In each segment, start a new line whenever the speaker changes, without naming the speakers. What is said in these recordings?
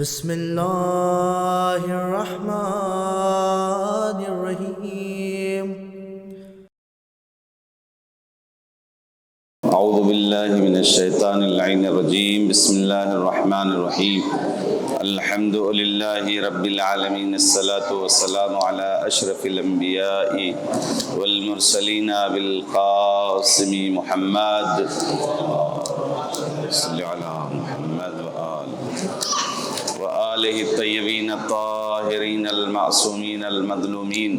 بسم اللہ الرحمن الرحیم
اعوذ باللہ من الشیطان اللعین الرجیم بسم اللہ الرحمن الرحیم الحمد للہ رب العالمین الصلاة والسلام علی اشرف الانبیاء والمرسلین بالقاسم محمد صلی علی محمد وآلہ الطیبین الطاہرین المعصومین المظلومین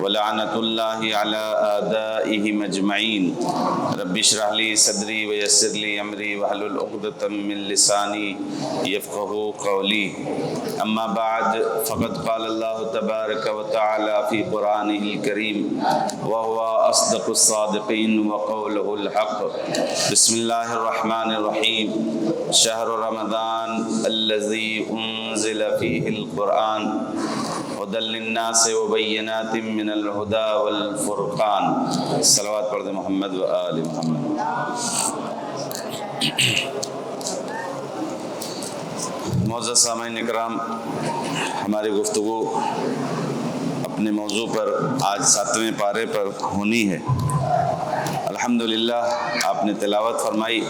ولعنۃ اللہ علی اعدائہم اجمعین رب اشرح لی صدری ویسر لی امری واحلل عقدۃ من لسانی یفقہوا قولی اما بعد فقد قال اللہ تبارک وتعالی فی قرآنہ الکریم وهو اصدق الصادقین وقولہ الحق بسم اللہ الرحمن الرحیم شہر رمضان الذی انزل فیہ القرآن هدى للناس وبینات من الہدی والفرقان صلوات پڑھ دیں محمد و آل محمد۔ معزز سامعین اکرام، ہماری گفتگو اپنے موضوع پر آج 7ویں پارے پر ہونی ہے۔ الحمدللہ آپ نے تلاوت فرمائی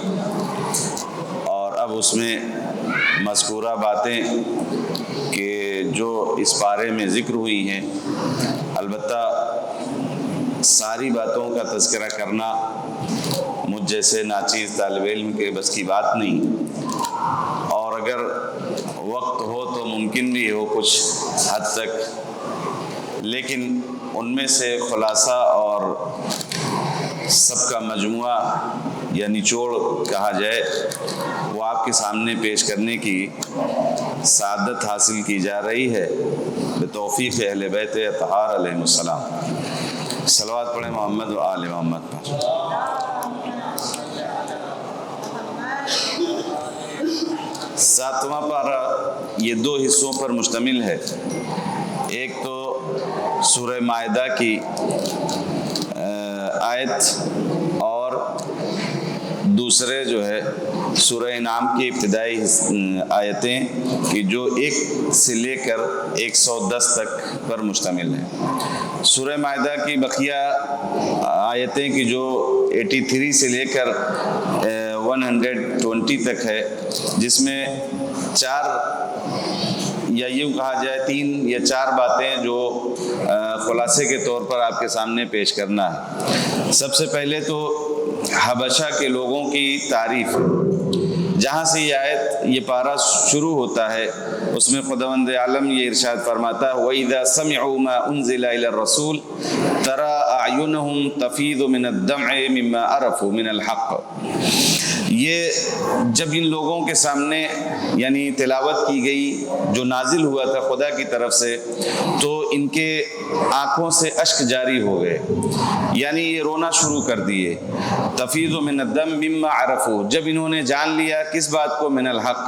اور اب اس میں مذکورہ باتیں کہ جو اس پارے میں ذکر ہوئی ہیں، البتہ ساری باتوں کا تذکرہ کرنا مجھ جیسے ناچیز طالب علم کے بس کی بات نہیں، اور اگر وقت ہو تو ممکن بھی ہو کچھ حد تک، لیکن ان میں سے خلاصہ اور سب کا مجموعہ یا نچوڑ کہا جائے وہ آپ کے سامنے پیش کرنے کی سعادت حاصل کی جا رہی ہے بتوفیق اہل بیت اطہار علیہم السلام۔ صلوات پڑھیں محمد و آل محمد پر۔ 7واں پارہ یہ 2 حصوں پر مشتمل ہے، ایک تو سورہ مائدہ کی آیت اور دوسرے جو ہے سورہ انعام کی ابتدائی آیتیں کہ جو 1 سے لے کر 110 تک پر مشتمل ہے۔ سورہ مائدہ کی بقیہ آیتیں کی جو 83 سے لے کر 120 تک ہے، جس میں 4 یا یوں کہا جائے 3 یا 4 باتیں جو خلاصے کے طور پر آپ کے سامنے پیش کرنا ہے۔ سب سے پہلے تو حبشہ کے لوگوں کی تعریف، جہاں سے یہ آیت یہ پارہ شروع ہوتا ہے اس میں خداوند عالم یہ ارشاد فرماتا ہے وَإِذَا سَمِعُوا مَا أُنزِلَ إِلَى الرَّسُولِ تَرَى أَعْيُنَهُمْ تَفِيضُ مِنَ الدَّمْعِ مِمَّا عَرَفُوا مِنَ الْحَقِّ۔ یہ جب ان لوگوں کے سامنے یعنی تلاوت کی گئی جو نازل ہوا تھا خدا کی طرف سے، تو ان کے آنکھوں سے اشک جاری ہو گئے، یعنی یہ رونا شروع کر دیے۔ تفیض من الدم مما عرفوا، جب انہوں نے جان لیا کس بات کو، من الحق،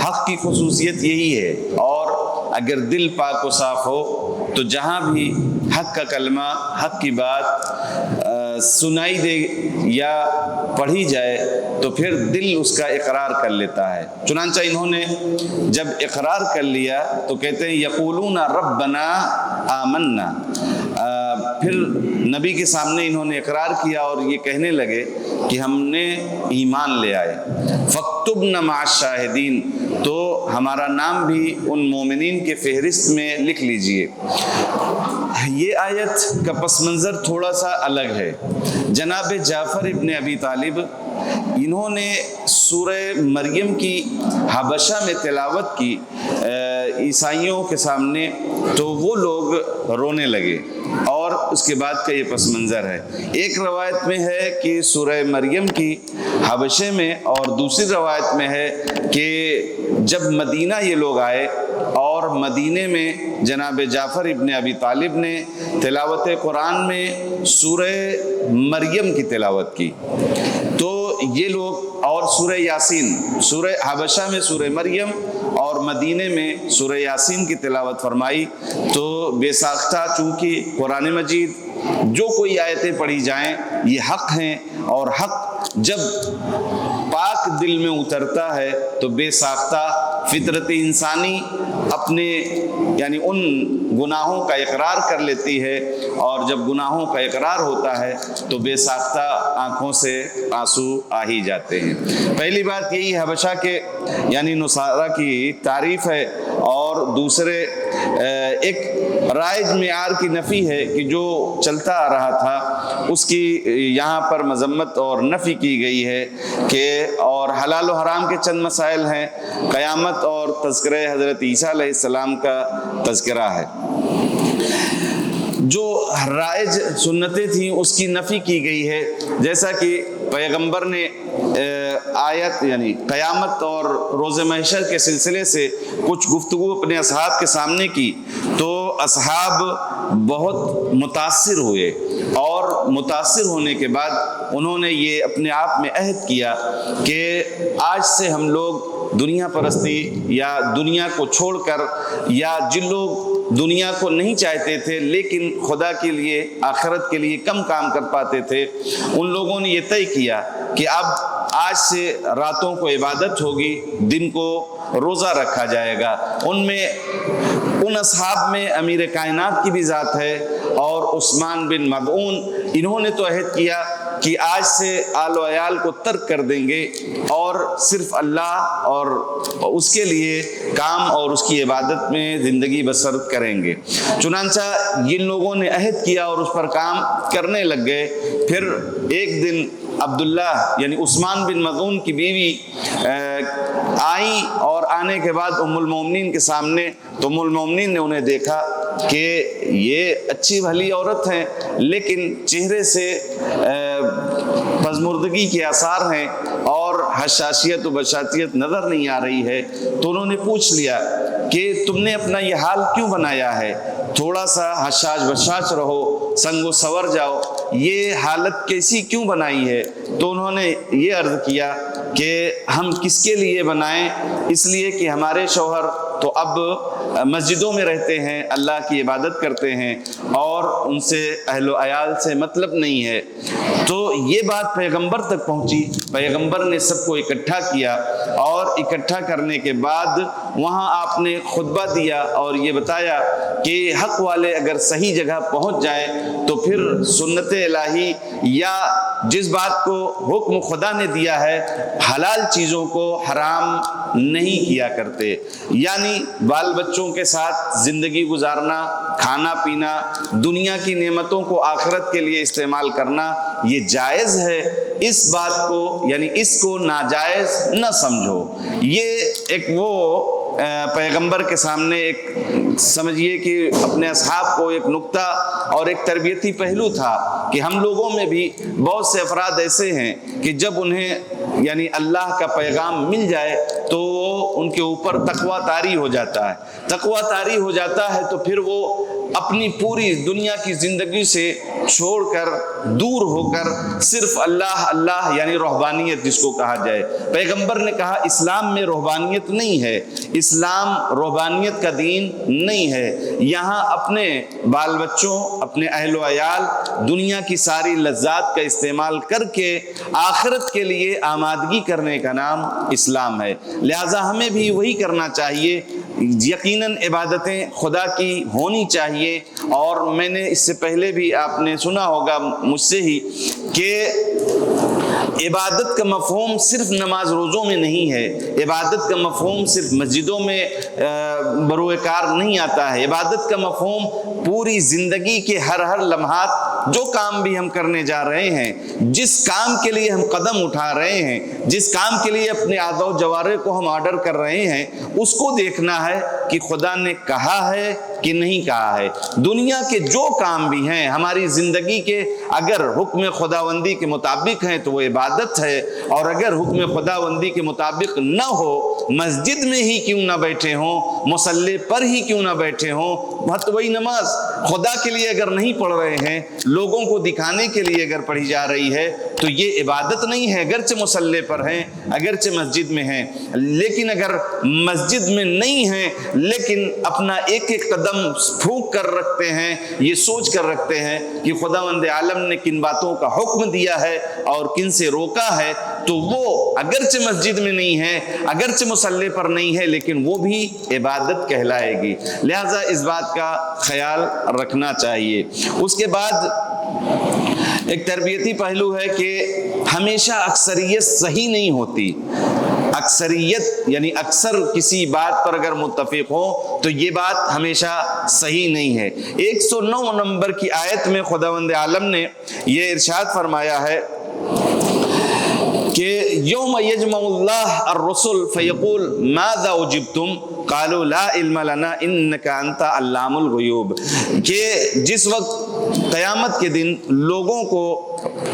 حق کی خصوصیت یہی ہے، اور اگر دل پاک و صاف ہو تو جہاں بھی حق کا کلمہ، حق کی بات سنائی دے یا پڑھی جائے تو پھر دل اس کا اقرار کر لیتا ہے۔ چنانچہ انہوں نے جب اقرار کر لیا تو کہتے ہیں یقولون ربنا آمنا، پھر نبی کے سامنے انہوں نے اقرار کیا اور یہ کہنے لگے کہ ہم نے ایمان لے آئے۔ فاکتبنا مع الشاہدین، تو ہمارا نام بھی ان مومنین کے فہرست میں لکھ لیجئے۔ یہ آیت کا پس منظر تھوڑا سا الگ ہے۔ جناب جعفر ابن ابی طالب انہوں نے سورہ مریم کی حبشہ میں تلاوت کی عیسائیوں کے سامنے، تو وہ لوگ رونے لگے، اور اس کے بعد کا یہ پس منظر ہے۔ ایک روایت میں ہے کہ سورہ مریم کی حبشے میں، اور دوسری روایت میں ہے کہ جب مدینہ یہ لوگ آئے اور مدینے میں جناب جعفر ابن ابی طالب نے تلاوت قرآن میں سورہ مریم کی تلاوت کی، تو یہ لوگ، اور سورہ یاسین، سورہ حبشہ میں سورہ مریم اور مدینے میں سورہ یاسین کی تلاوت فرمائی، تو بے ساختہ چونکہ قرآن مجید جو کوئی آیتیں پڑھی جائیں یہ حق ہیں، اور حق جب پاک دل میں اترتا ہے تو بے ساختہ فطرت انسانی اپنے یعنی ان گناہوں کا اقرار کر لیتی ہے، اور جب گناہوں کا اقرار ہوتا ہے تو بے ساختہ آنکھوں سے آنسو آ ہی جاتے ہیں۔ پہلی بات یہی حبشہ کے یعنی نصارہ کی تعریف ہے، اور دوسرے ایک رائج معیار کی نفی ہے کہ جو چلتا آ رہا تھا اس کی یہاں پر مذمت اور نفی کی گئی ہے کہ اور حلال و حرام کے چند مسائل ہیں، قیامت اور تذکرہ حضرت عیسیٰ علیہ السلام کا تذکرہ ہے۔ جو رائج سنتیں تھیں اس کی نفی کی گئی ہے، جیسا کہ پیغمبر نے آیت یعنی قیامت اور روز محشر کے سلسلے سے کچھ گفتگو اپنے اصحاب کے سامنے کی تو اصحاب بہت متاثر ہوئے، اور متاثر ہونے کے بعد انہوں نے یہ اپنے آپ میں عہد کیا کہ آج سے ہم لوگ دنیا پرستی یا دنیا کو چھوڑ کر، یا جن لوگ دنیا کو نہیں چاہتے تھے لیکن خدا کے لیے آخرت کے لیے کم کام کر پاتے تھے، ان لوگوں نے یہ طے کیا کہ اب آج سے راتوں کو عبادت ہوگی، دن کو روزہ رکھا جائے گا۔ ان میں ان اصحاب میں امیر کائنات کی بھی ذات ہے، اور عثمان بن مظعون انہوں نے تو عہد کیا کہ آج سے آل و عیال کو ترک کر دیں گے اور صرف اللہ اور اس کے لیے کام اور اس کی عبادت میں زندگی بسر کریں گے۔ چنانچہ جن لوگوں نے عہد کیا اور اس پر کام کرنے لگ گئے، پھر ایک دن عبداللہ یعنی عثمان بن مظعون کی بیوی آئیں، اور آنے کے بعد ام المومنین کے سامنے، تو ام المومنین نے انہیں دیکھا کہ یہ اچھی بھلی عورت ہیں لیکن چہرے سے پزمردگی کے آثار ہیں اور حشاشیت و بشاشیت نظر نہیں آ رہی ہے، تو انہوں نے پوچھ لیا کہ تم نے اپنا یہ حال کیوں بنایا ہے، تھوڑا سا حشاش بشاش رہو، سنگ و سور جاؤ، یہ حالت کیسی کیوں بنائی ہے؟ تو انہوں نے یہ عرض کیا کہ ہم کس کے لیے بنائیں، اس لیے کہ ہمارے شوہر تو اب مسجدوں میں رہتے ہیں، اللہ کی عبادت کرتے ہیں، اور ان سے اہل و عیال سے مطلب نہیں ہے۔ تو یہ بات پیغمبر تک پہنچی، پیغمبر نے سب کو اکٹھا کیا، اور اکٹھا کرنے کے بعد وہاں آپ نے خطبہ دیا اور یہ بتایا کہ حق والے اگر صحیح جگہ پہنچ جائیں تو پھر سنت الہی یا جس بات کو حکم خدا نے دیا ہے، حلال چیزوں کو حرام نہیں کیا کرتے، یعنی بال بچوں کے ساتھ زندگی گزارنا، کھانا پینا، دنیا کی نعمتوں کو آخرت کے لیے استعمال کرنا یہ جائز ہے۔ اس بات کو یعنی اس کو ناجائز نہ سمجھو۔ یہ ایک وہ پیغمبر کے سامنے ایک سمجھیے کہ اپنے اصحاب کو ایک نقطہ اور ایک تربیتی پہلو تھا کہ ہم لوگوں میں بھی بہت سے افراد ایسے ہیں کہ جب انہیں یعنی اللہ کا پیغام مل جائے تو وہ ان کے اوپر تقویٰ طاری ہو جاتا ہے، تقویٰ طاری ہو جاتا ہے تو پھر وہ اپنی پوری دنیا کی زندگی سے چھوڑ کر دور ہو کر صرف اللہ اللہ یعنی رہبانیت جس کو کہا جائے۔ پیغمبر نے کہا اسلام میں رہبانیت نہیں ہے، اسلام رہبانیت کا دین نہیں ہے، یہاں اپنے بال بچوں، اپنے اہل و عیال، دنیا کی ساری لذات کا استعمال کر کے آخرت کے لیے آمادگی کرنے کا نام اسلام ہے۔ لہٰذا ہمیں بھی وہی کرنا چاہیے، یقیناً عبادتیں خدا کی ہونی چاہیے، اور میں نے اس سے پہلے بھی آپ نے سنا ہوگا مجھ سے ہی کہ عبادت کا مفہوم صرف نماز روزوں میں نہیں ہے، عبادت کا مفہوم صرف مسجدوں میں بروئے کار نہیں آتا ہے، عبادت کا مفہوم پوری زندگی کے ہر لمحات جو کام بھی ہم کرنے جا رہے ہیں، جس کام کے لیے ہم قدم اٹھا رہے ہیں، جس کام کے لیے اپنے اعضاء و جوارح کو ہم آرڈر کر رہے ہیں، اس کو دیکھنا ہے کہ خدا نے کہا ہے کہ نہیں کہا ہے۔ دنیا کے جو کام بھی ہیں ہماری زندگی کے، اگر حکم خداوندی کے مطابق ہیں تو وہ عبادت ہے، اور اگر حکم خداوندی کے مطابق نہ ہو، مسجد میں ہی کیوں نہ بیٹھے ہوں، مصلی پر ہی کیوں نہ بیٹھے ہوں، وہی نماز خدا کے لیے اگر نہیں پڑھ رہے ہیں، لوگوں کو دکھانے کے لیے اگر پڑھی جا رہی ہے تو یہ عبادت نہیں ہے، اگرچہ مصلی پر ہیں، اگرچہ مسجد میں ہیں، لیکن اگر مسجد میں نہیں ہیں لیکن اپنا ایک ایک قدم پھونک کر رکھتے ہیں، یہ سوچ کر رکھتے ہیں کہ خداوند عالم نے کن باتوں کا حکم دیا ہے اور کن سے روکا ہے، تو وہ اگرچہ مسجد میں نہیں ہے، اگرچہ مصلی پر نہیں ہے، لیکن وہ بھی عبادت کہلائے گی۔ لہٰذا اس بات کا خیال رکھنا چاہیے۔ اس کے بعد ایک تربیتی پہلو ہے کہ ہمیشہ اکثریت صحیح نہیں ہوتی۔ اکثریت یعنی اکثر کسی بات پر اگر متفق ہو تو یہ بات ہمیشہ صحیح نہیں ہے۔ 109 نمبر کی آیت میں خداوند عالم نے یہ ارشاد فرمایا ہے کہ یوم یجمع اللہ الرسل فیقول ماذا اجبتم قالوا لا علم لنا انک انت علام الغیوب، کہ جس وقت قیامت کے دن لوگوں کو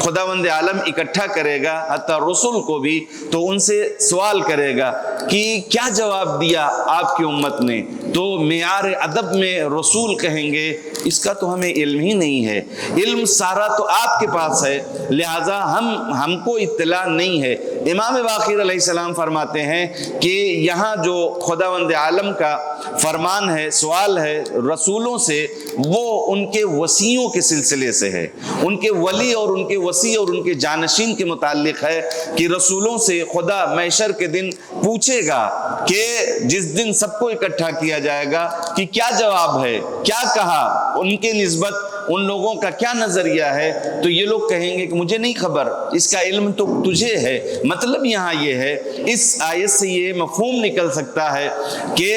خداوند عالم اکٹھا کرے گا، حتیٰ رسول کو بھی، تو ان سے سوال کرے گا کہ کیا جواب دیا آپ کی امت نے؟ تو معیار ادب میں رسول کہیں گے اس کا تو ہمیں علم ہی نہیں ہے، علم سارا تو آپ کے پاس ہے، لہٰذا ہم کو اطلاع نہیں ہے۔ امام باقر علیہ السلام فرماتے ہیں کہ یہاں جو خداوند عالم کا فرمان ہے، سوال ہے رسولوں سے، وہ ان کے وصیوں کے سلسلے سے ہے، ان کے ولی اور ان کے وصی اور ان کے جانشین کے متعلق ہے کہ رسولوں سے خدا محشر کے دن پوچھے گا کہ جس دن سب کو اکٹھا کیا جائے گا کہ کیا جواب ہے، کیا کہا، ان کے نسبت ان لوگوں کا کیا نظریہ ہے، تو یہ لوگ کہیں گے کہ مجھے نہیں خبر، اس کا علم تو تجھے ہے۔ مطلب یہاں یہ ہے، اس آیت سے یہ مفہوم نکل سکتا ہے کہ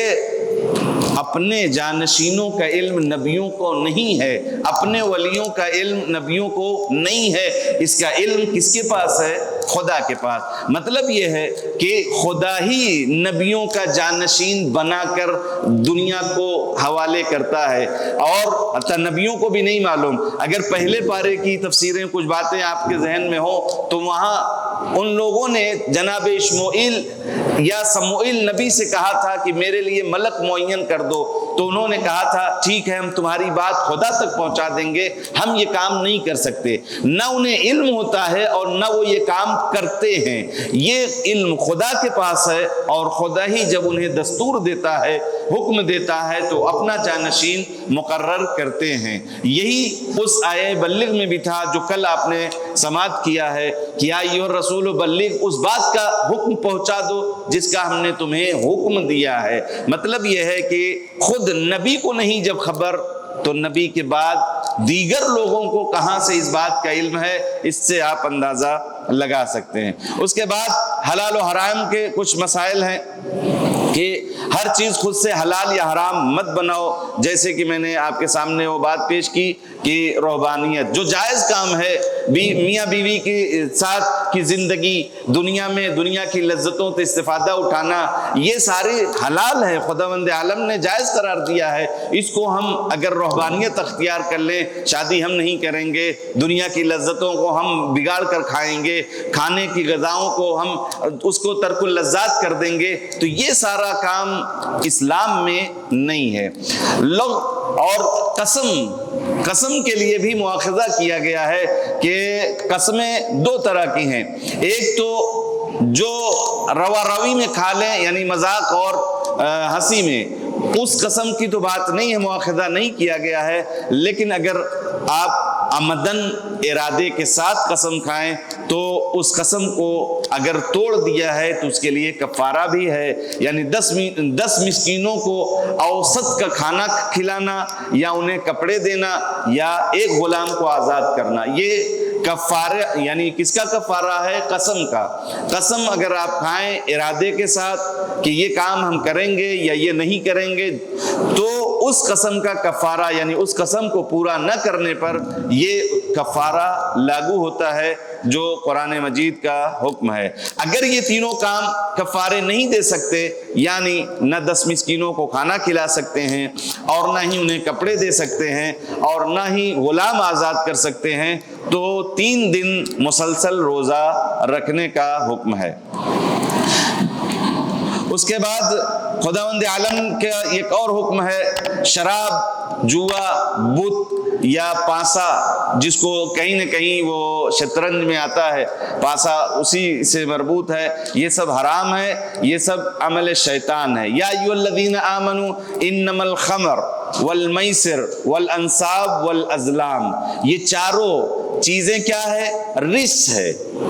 اپنے جانشینوں کا علم نبیوں کو نہیں ہے، اپنے ولیوں کا علم نبیوں کو نہیں ہے، اس کا علم کس کے پاس ہے؟ خدا کے پاس۔ مطلب یہ ہے کہ خدا ہی نبیوں کا جانشین بنا کر دنیا کو حوالے کرتا ہے، اور حتیٰ نبیوں کو بھی نہیں معلوم۔ اگر پہلے پارے کی تفسیریں کچھ باتیں آپ کے ذہن میں ہوں تو وہاں ان لوگوں نے جناب اشمعیل یا سموئیل نبی سے کہا تھا کہ میرے لیے ملک معین کر دو، تو انہوں نے کہا تھا ٹھیک ہے، ہم تمہاری بات خدا تک پہنچا دیں گے، ہم یہ کام نہیں کر سکتے۔ نہ انہیں علم ہوتا ہے اور نہ وہ یہ کام کرتے ہیں، یہ علم خدا کے پاس ہے، اور خدا ہی جب انہیں دستور دیتا ہے، حکم دیتا ہے، تو اپنا جانشین مقرر کرتے ہیں۔ یہی اس آیہ بلغ میں بھی تھا جو کل آپ نے سماعت کیا ہے کہ یا ایھا الرسول بلغ، اس بات کا حکم پہنچا دو جس کا ہم نے تمہیں حکم دیا ہے۔ مطلب یہ ہے کہ خود نبی کو نہیں جب خبر، تو نبی کے بعد دیگر لوگوں کو کہاں سے اس بات کا علم ہے، اس سے آپ اندازہ لگا سکتے ہیں۔ اس کے بعد حلال و حرام کے کچھ مسائل ہیں کہ ہر چیز خود سے حلال یا حرام مت بناؤ، جیسے کہ میں نے آپ کے سامنے وہ بات پیش کی کہ رہبانیت جو جائز کام ہے، میاں بیوی کے ساتھ کی زندگی، دنیا میں دنیا کی لذتوں سے استفادہ اٹھانا، یہ سارے حلال ہے، خداوند عالم نے جائز قرار دیا ہے۔ اس کو ہم اگر رہبانیت اختیار کر لیں، شادی ہم نہیں کریں گے، دنیا کی لذتوں کو ہم بگاڑ کر کھائیں گے، کھانے کی غذاؤں کو ہم اس کو ترک اللذات کر دیں گے، تو یہ سارا کام اسلام میں نہیں ہے۔ اور قسم کے لیے بھی مواخذہ کیا گیا ہے کہ قسمیں دو طرح کی ہیں، ایک تو جو روا روی میں کھا لیں یعنی مذاق اور ہنسی میں، اس قسم کی تو بات نہیں ہے، مواخذہ نہیں کیا گیا ہے، لیکن اگر آپ عمدن ارادے کے ساتھ قسم کھائیں تو اس قسم کو اگر توڑ دیا ہے تو اس کے لیے کفارہ بھی ہے، یعنی 10 مسکینوں کو اوسط کا کھانا کھلانا، یا انہیں کپڑے دینا، یا ایک غلام کو آزاد کرنا، یہ کفارہ یعنی کس کا کفارہ ہے؟ قسم کا۔ قسم اگر آپ کھائیں ارادے کے ساتھ کہ یہ کام ہم کریں گے یا یہ نہیں کریں گے، تو اس قسم کا کفارہ یعنی اس قسم کو پورا نہ کرنے پر یہ کفارہ لاگو ہوتا ہے جو قرآن مجید کا حکم ہے۔ اگر یہ تینوں کام کفارے نہیں دے سکتے، یعنی نہ 10 مسکینوں کو کھانا کھلا سکتے ہیں، اور نہ ہی انہیں کپڑے دے سکتے ہیں، اور نہ ہی غلام آزاد کر سکتے ہیں، تو 3 دن مسلسل روزہ رکھنے کا حکم ہے۔ اس کے بعد خداوند عالم کا ایک اور حکم ہے، شراب، جوا، بت یا پانسا، جس کو کہیں نہ کہیں وہ شطرنج میں آتا ہے، پانسا اسی سے مربوط ہے، یہ سب حرام ہے، یہ سب عمل شیطان ہے۔ یا ایھا الذین آمنوا انما الخمر والمیسر والانصاب والازلام، یہ چاروں چیزیں کیا ہے؟ رجس ہے،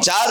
4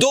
2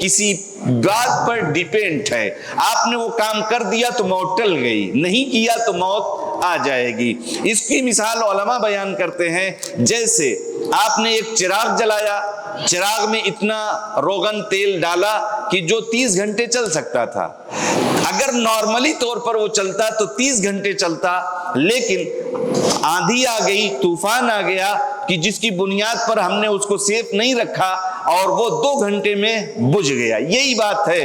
کسی بات پر ڈیپینڈ ہے. آپ نے وہ کام کر دیا تو موت ٹل گئی, نہیں کیا تو موت آ جائے گی. اس کی مثال علماء بیان کرتے ہیں, جیسے آپ نے ایک چراغ جلایا, چراغ میں اتنا روغن تیل ڈالا کہ جو 30 گھنٹے چل سکتا تھا. اگر نارملی طور پر وہ چلتا تو 30 گھنٹے چلتا, لیکن آندھی آ گئی, طوفان آ گیا کہ جس کی بنیاد پر ہم نے اس کو سیف نہیں رکھا اور وہ 2 گھنٹے میں بجھ گیا. یہی بات ہے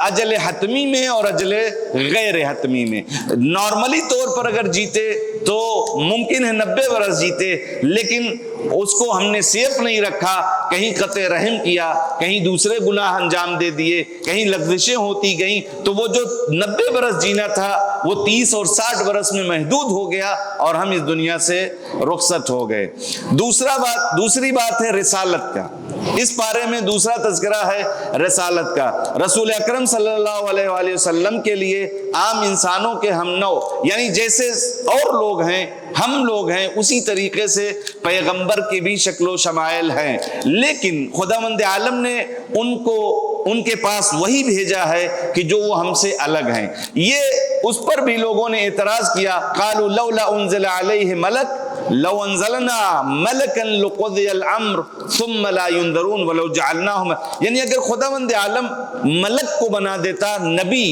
اجل حتمی میں اور اجل غیر حتمی میں. نارملی طور پر اگر جیتے تو ممکن ہے 90 برس جیتے, لیکن اس کو ہم نے سیف نہیں رکھا, کہیں قطع رحم کیا, کہیں دوسرے گناہ انجام دے دیے, کہیں لغزشیں ہوتی گئیں, تو وہ جو 90 برس جینا تھا وہ 30 اور 60 برس میں محدود ہو گیا اور ہم اس دنیا سے رخصت ہو گئے. دوسری بات ہے رسالت کا. اس پارے میں دوسرا تذکرہ ہے رسالت کا. رسول اکرم صلی اللہ علیہ وآلہ وسلم کے لیے عام انسانوں کے ہم نو, یعنی جیسے اور لوگ ہیں ہم لوگ ہیں, اسی طریقے سے پیغمبر کی بھی شکل و شمائل ہیں, لیکن خداوند عالم نے ان کے پاس وہی بھیجا ہے کہ جو وہ ہم سے الگ ہیں. یہ اس پر بھی لوگوں نے اعتراض کیا, قالوا لولا انزل علیہ ملک لو انزلنا ملکا لقضی الامر ثم لا ينظرون ولو جعلناہم, یعنی اگر خداوند عالم ملک کو بنا دیتا نبی,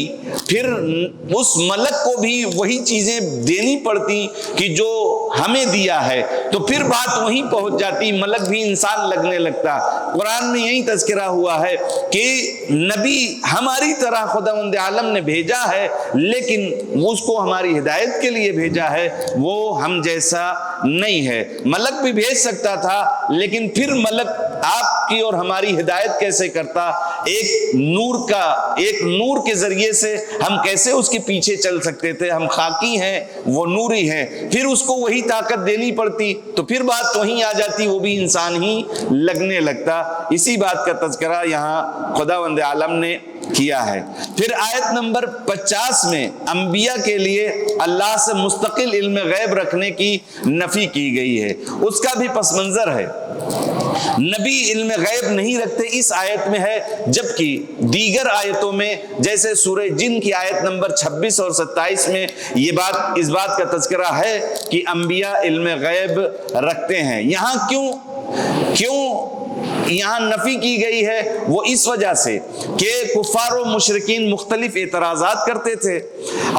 پھر اس ملک کو بھی وہی چیزیں دینی پڑتی کہ جو ہمیں دیا ہے, تو پھر بات وہیں پہنچ جاتی, ملک بھی انسان لگنے لگتا. قرآن میں یہی تذکرہ ہوا ہے کہ نبی ہماری طرح خداوند عالم نے بھیجا ہے, لیکن اس کو ہماری ہدایت کے لیے بھیجا ہے, وہ ہم جیسا نہیں ہے. ملک بھی بھیج سکتا تھا, لیکن پھر ملک آپ کی اور ہماری ہدایت کیسے کرتا؟ ایک نور کے ذریعے سے ہم کیسے اس کے پیچھے چل سکتے تھے؟ ہم خاکی ہیں, وہ نوری ہیں, پھر اس کو وہی طاقت دینی پڑتی, تو پھر بات وہیں آ جاتی, وہ بھی انسان ہی لگنے لگتا. اسی بات کا تذکرہ یہاں خداوند عالم نے کیا ہے. پھر آیت نمبر 50 میں انبیاء کے لیے اللہ سے مستقل علم غیب رکھنے کی نفی کی گئی ہے. اس کا بھی پس منظر ہے, نبی علم غیب نہیں رکھتے اس آیت میں ہے, جبکہ دیگر آیتوں میں جیسے سورہ جن کی آیت نمبر 26 اور 27 میں اس بات کا تذکرہ ہے کہ انبیاء علم غیب رکھتے ہیں. یہاں کیوں یہاں نفی کی گئی ہے؟ وہ اس وجہ سے کہ کفار و مشرکین مختلف اعتراضات کرتے تھے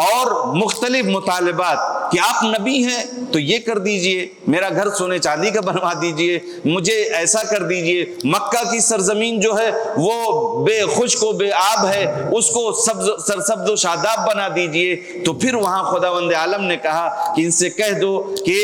اور مختلف مطالبات کہ آپ نبی ہیں تو یہ کر دیجئے, میرا گھر سونے چاندی کا بنوا دیجئے, مجھے ایسا کر دیجئے, مکہ کی سرزمین جو ہے وہ بے خشک و بے آب ہے, اس کو سرسبز و شاداب بنا دیجئے. تو پھر وہاں خداوند عالم نے کہا کہ ان سے کہہ دو کہ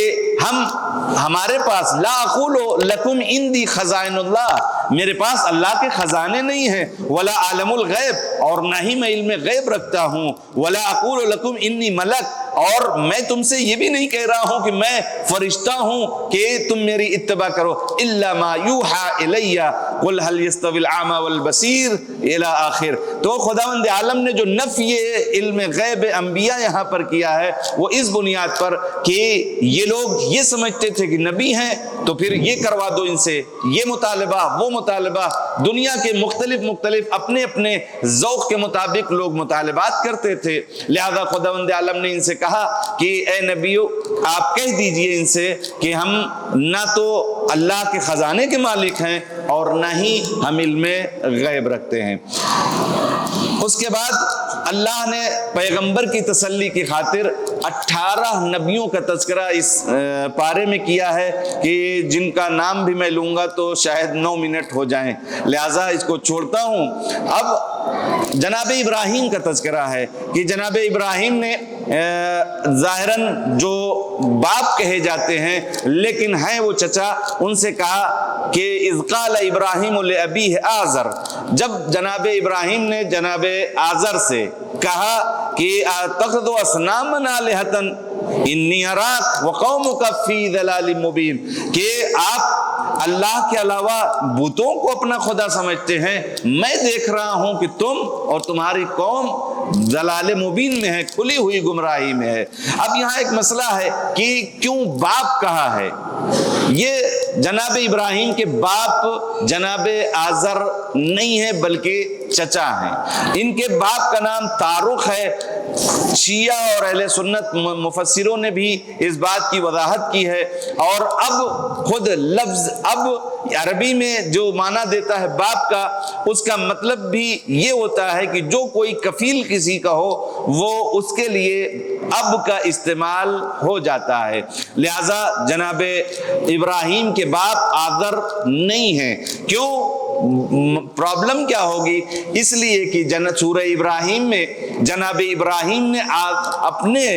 ہمارے پاس لا اقول لکم عندی خزائن اللہ, میرے پاس اللہ کے خزانے نہیں ہیں, ولا عالم الغیب, اور نہ ہی میں علم غیب رکھتا ہوں, ولا اقول لکم انی ملک, اور میں تم سے یہ بھی نہیں کہہ رہا ہوں کہ میں فرشتہ ہوں کہ تم میری اتباع کرو, الا ما یوحى الی قل هل يستوي الاعمى والبصیر الی آخر. تو خداوند عالم نے جو نفی علم غیب انبیاء یہاں پر کیا ہے وہ اس بنیاد پر کہ یہ لوگ یہ سمجھتے تھے کہ نبی ہیں تو پھر یہ کروا دو ان سے, یہ مطالبہ وہ مطالبہ, دنیا کے مختلف اپنے ذوق کے مطابق لوگ مطالبات کرتے تھے. لہذا خداوند عالم نے ان سے کہا کہ اے نبیو آپ کہہ دیجئے ان سے کہ ہم نہ تو اللہ کے خزانے کے مالک ہیں اور نہ ہی ہم علم غیب رکھتے ہیں. اس کے بعد اللہ نے پیغمبر کی تسلی کی خاطر 18 نبیوں کا تذکرہ اس پارے میں کیا ہے کہ جن کا نام بھی میں لوں گا تو شاید 9 منٹ ہو جائیں, لہٰذا اس کو چھوڑتا ہوں. اب جناب ابراہیم کا تذکرہ ہے کہ جناب ابراہیم نے ظاہراً جو باپ کہے جاتے ہیں لیکن ہیں وہ چچا, ان سے کہا کہ اذ قال ابراہیم لابیہ آزر, جب جناب ابراہیم نے جناب آزر سے کہا کہ اتخذ اصناما آلہۃ انی اراک وقومک فی ضلال مبین, کہ آپ اللہ کے علاوہ بتوں کو اپنا خدا سمجھتے ہیں, میں دیکھ رہا ہوں کہ تم اور تمہاری قوم ضلال مبین میں ہے، کھلی ہوئی گمراہی میں ہے۔ اب یہاں ایک مسئلہ ہے کہ کیوں باپ کہا ہے؟ یہ جناب ابراہیم کے باپ جناب آزر نہیں ہے بلکہ چچا ہیں۔ ان کے باپ کا نام تارخ ہے۔ شیعہ اور اہل سنت مفسروں نے بھی اس بات کی وضاحت کی ہے، اور اب خود لفظ اب عربی میں جو معنی دیتا ہے باپ کا، اس کا مطلب بھی یہ ہوتا ہے کہ جو کوئی کفیل کسی کا ہو وہ اس کے لیے اب کا استعمال ہو جاتا ہے۔ لہذا جناب ابراہیم کے باپ آذر نہیں ہیں۔ کیوں؟ پرابلم کیا ہوگی؟ اس لیے کہ سورہ ابراہیم میں جناب ابراہیم نے اپنے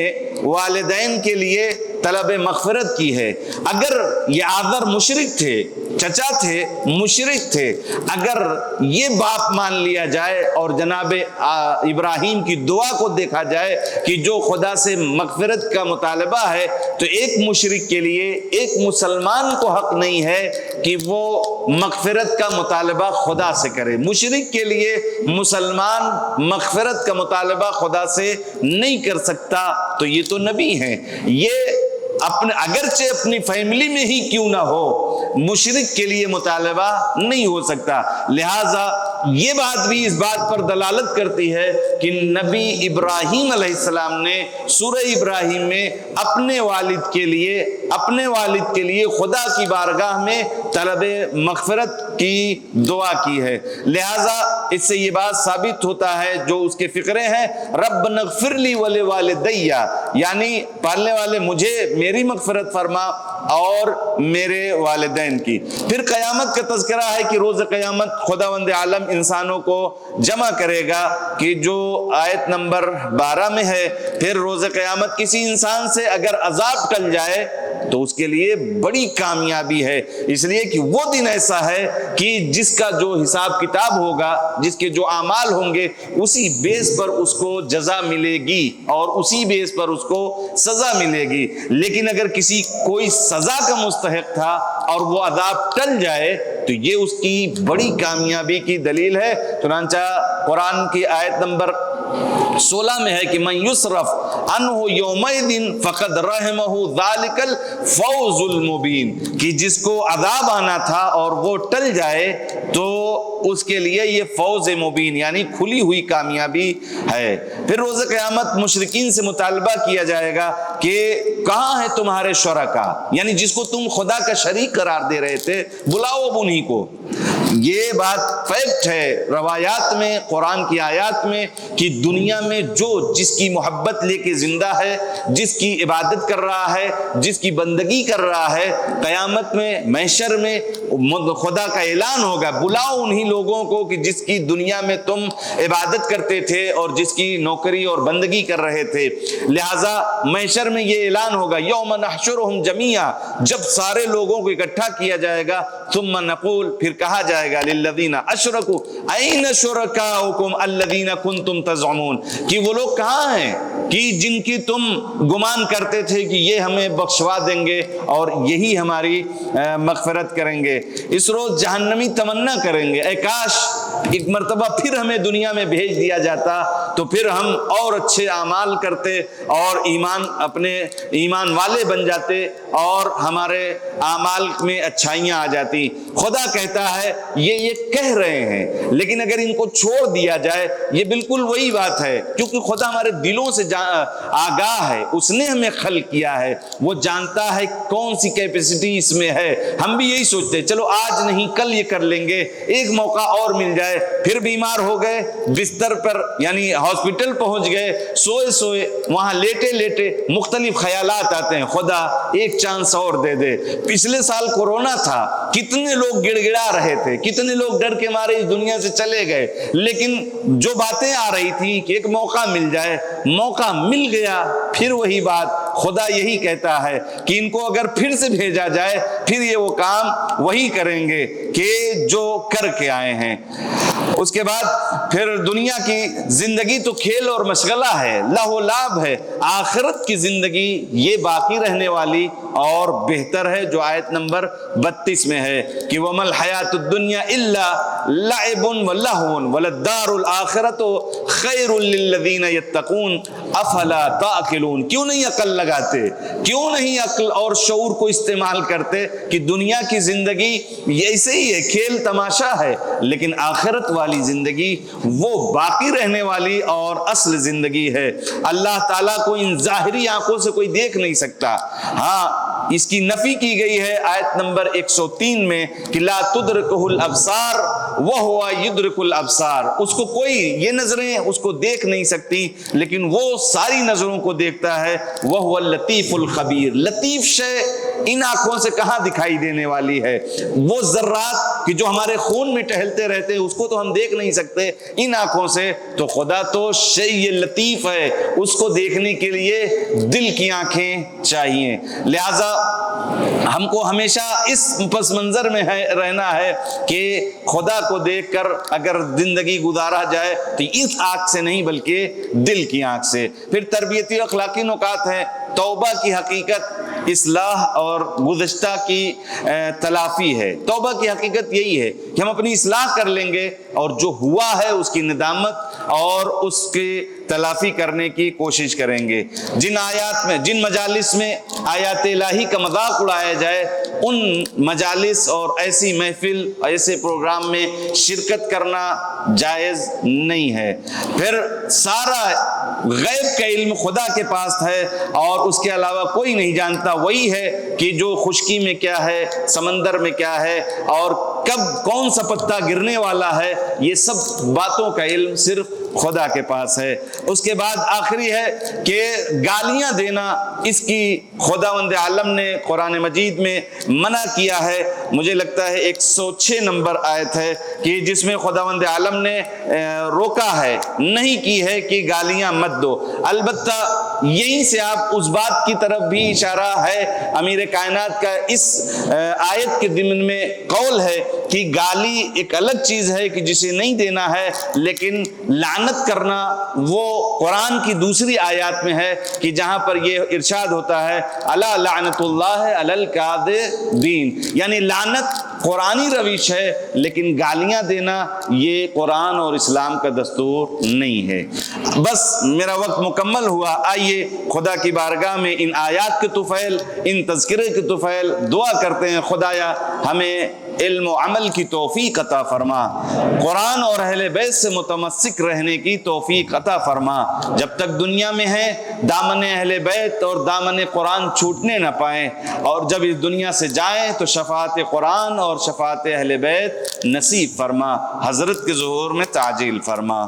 والدین کے لیے طلب مغفرت کی ہے۔ اگر یہ آذر مشرک تھے، چچا تھے، مشرک تھے، اگر یہ باپ مان لیا جائے اور جناب ابراہیم کی دعا کو دیکھا جائے کہ جو خدا سے مغفرت کا مطالبہ ہے، تو ایک مشرک کے لیے ایک مسلمان کو حق نہیں ہے کہ وہ مغفرت کا مطالبہ خدا سے کرے۔ مشرک کے لیے مسلمان مغفرت کا مطالبہ خدا سے نہیں کر سکتا، تو یہ تو نبی ہیں، یہ اگرچہ اپنی فیملی میں ہی کیوں نہ ہو، مشرک کے لیے مطالبہ نہیں ہو سکتا۔ لہٰذا یہ بات بھی اس بات پر دلالت کرتی ہے کہ نبی ابراہیم علیہ السلام نے سورہ ابراہیم میں اپنے والد کے لیے خدا کی بارگاہ میں طلب مغفرت کی دعا کی ہے۔ لہٰذا اس سے یہ بات ثابت ہوتا ہے جو اس کے فقرے ہیں، ربنا اغفر لی ولوالدی، یعنی پالنے والے مجھے میری مغفرت فرما اور میرے والدین کی۔ پھر قیامت کا تذکرہ ہے کہ روز قیامت خداوند عالم انسانوں کو جمع کرے گا، کہ جو آیت نمبر 12 میں ہے، پھر روز قیامت کسی انسان سے اگر عذاب ٹل جائے تو اس کے لیے بڑی کامیابی ہے، اس لیے کہ وہ دن ایسا ہے کہ جس کا جو حساب کتاب ہوگا، جس کے جو اعمال ہوں گے، اسی بیس پر اس کو جزا ملے گی اور اسی بیس پر اس کو سزا ملے گی۔ لیکن اگر کوئی سزا کا مستحق تھا اور وہ عذاب ٹل جائے تو یہ اس کی بڑی کامیابی کی دلیل ہے۔ چنانچہ قرآن کی آیت نمبر 16 میں ہے کہ من یصرف عنہ یومئذ فقد رحمہ ذالک الفوز المبین، کہ جس کو عذاب آنا تھا اور وہ ٹل جائے تو اس کے لیے یہ فوز مبین یعنی کھلی ہوئی کامیابی ہے۔ پھر روز قیامت مشرکین سے مطالبہ کیا جائے گا کہ کہاں ہے تمہارے شرکا، یعنی جس کو تم خدا کا شریک قرار دے رہے تھے، بلاؤ اب انہی کو۔ یہ بات فیکٹ ہے روایات میں، قرآن کی آیات میں، کہ دنیا میں جس کی محبت لے کے زندہ ہے، جس کی عبادت کر رہا ہے، جس کی بندگی کر رہا ہے، قیامت میں محشر میں خدا کا اعلان ہوگا، بلاؤ انہی لوگوں کو کہ جس کی دنیا میں تم عبادت کرتے تھے اور جس کی نوکری اور بندگی کر رہے تھے۔ لہٰذا محشر میں یہ اعلان ہوگا، یوم نحشرہم جمیعا، جب سارے لوگوں کو اکٹھا کیا جائے گا، ثم نقول، پھر کہا جائے گا للذین اشرکوا این شرکاؤکم الذین کنتم تزعمون، کہ وہ لوگ کہاں ہیں کہ جن کی تم گمان کرتے تھے کہ یہ ہمیں بخشوا دیں گے اور یہی ہماری مغفرت کریں گے۔ اس روز جہنمی تمنا کریں گے، اے کاش ایک مرتبہ پھر ہمیں دنیا میں بھیج دیا جاتا تو پھر ہم اور اچھے اعمال کرتے اور اپنے ایمان والے بن جاتے اور ہمارے اعمال میں اچھائیاں آ جاتی۔ خدا کہتا ہے یہ کہہ رہے ہیں، لیکن اگر ان کو چھوڑ دیا جائے، یہ بالکل وہی بات ہے، کیونکہ خدا ہمارے دلوں سے آگاہ ہے، اس نے ہمیں خلق کیا ہے، وہ جانتا ہے کون سی کیپیسٹی اس میں ہے۔ ہم بھی یہی سوچتے ہیں چلو آج نہیں کل یہ کر لیں گے، ایک موقع اور مل جائے، پھر بیمار ہو گئے، بستر پر یعنی ہاسپٹل پہنچ گئے، سوئے وہاں لیٹے مختلف خیالات آتے ہیں، خدا ایک چانس اور دے دے۔ پچھلے سال کورونا تھا، کتنے لوگ گڑ گڑا رہے تھے، کتنے لوگ ڈر کے مارے اس دنیا سے چلے گئے، لیکن جو باتیں آ رہی تھی کہ ایک موقع مل جائے، موقع مل گیا، پھر وہی بات، خدا یہی کہتا ہے کہ ان کو اگر پھر سے بھیجا جائے پھر یہ وہ کام وہی کریں گے کہ جو کر کے آئے ہیں۔ اس کے بعد پھر دنیا کی زندگی تو کھیل اور مشغلہ ہے، لہو و لعب ہے، آخرت کی زندگی یہ باقی رہنے والی اور بہتر ہے، جو آیت نمبر 32 میں ہے کہ وَمَا الْحَيَاةُ الدُّنْيَا إِلَّا لَعِبٌ وَلَهْوٌ وَلَلدَّارُ الْآخِرَةُ خَيْرٌ لِلَّذِينَ يَتَّقُونَ أَفَلَا تَعْقِلُونَ۔ کیوں نہیں عقل لگاتے، کیوں نہیں عقل اور شعور کو استعمال کرتے کہ دنیا کی زندگی ایسے ہی ہے، کھیل تماشا ہے، لیکن آخرت والی زندگی وہ باقی رہنے والی اور اصل زندگی ہے۔ اللہ تعالیٰ کو ان ظاہری آنکھوں سے کوئی دیکھ نہیں سکتا۔ ہاں اس کی نفی کی گئی ہے آیت نمبر 103 میں کہ لا تدرکہ الابصار وہو یدرک الابصار، اس کو کوئی یہ نظریں اس کو دیکھ نہیں سکتی لیکن وہ ساری نظروں کو دیکھتا ہے۔ وہو اللطیف الخبیر، لطیف شے ان آنکھوں سے کہاں دکھائی دینے والی ہے؟ وہ ذرات کہ جو ہمارے خون میں ٹہلتے رہتے ہیں اس کو تو ہم دیکھ نہیں سکتے ان آنکھوں سے، تو خدا تو شیء لطیف ہے، اس کو دیکھنے کے لیے دل کی آنکھیں چاہیے۔ لہذا ہم کو ہمیشہ اس پس منظر میں رہنا ہے کہ خدا کو دیکھ کر اگر زندگی گزارا جائے تو اس آنکھ سے نہیں بلکہ دل کی آنکھ سے۔ پھر تربیتی اخلاقی نکات ہیں، توبہ کی حقیقت اصلاح اور گزشتہ کی تلافی ہے۔ توبہ کی حقیقت یہی ہے کہ ہم اپنی اصلاح کر لیں گے اور جو ہوا ہے اس کی ندامت اور اس کی تلافی کرنے کی کوشش کریں گے۔ جن مجالس میں آیات الہی کا مذاق اڑایا جائے ان مجالس اور ایسی محفل ایسے پروگرام میں شرکت کرنا جائز نہیں ہے۔ پھر سارا غیب کا علم خدا کے پاس ہے اور اس کے علاوہ کوئی نہیں جانتا، وہی ہے کہ جو خشکی میں کیا ہے، سمندر میں کیا ہے اور کب کون سا پتا گرنے والا ہے، یہ سب باتوں کا علم صرف خدا کے پاس ہے۔ اس کے بعد آخری ہے کہ گالیاں دینا، اس کی خداوند عالم نے قرآن مجید میں منع کیا ہے۔ مجھے لگتا ہے 106 نمبر آیت ہے کہ جس میں خداوند عالم نے روکا ہے، نہیں کی ہے کہ گالیاں مت دو۔ البتہ یہیں سے آپ اس بات کی طرف بھی اشارہ ہے، امیر کائنات کا اس آیت کے ضمن میں قول ہے کہ گالی ایک الگ چیز ہے کہ جسے نہیں دینا ہے، لیکن لعنت کرنا وہ قرآن کی دوسری آیات میں ہے کہ جہاں پر یہ ارشاد ہوتا ہے الا لعنت اللہ علی الکاذبین، یعنی لعنت قرآنی روش ہے لیکن گالیاں دینا یہ قرآن اور اسلام کا دستور نہیں ہے۔ بس میرا وقت مکمل ہوا، آئیے خدا کی بارگاہ میں ان آیات کے طفیل، ان تذکرے کے طفیل دعا کرتے ہیں خدایا ہمیں علم و عمل کی توفیق عطا فرما، قرآن اور اہل بیت سے متمسک رہنے کی توفیق عطا فرما، جب تک دنیا میں ہیں دامن اہل بیت اور دامن قرآن چھوٹنے نہ پائیں، اور جب اس دنیا سے جائیں تو شفاعت قرآن اور شفاعت اہل بیت نصیب فرما، حضرت کے ظہور میں تعجیل فرما۔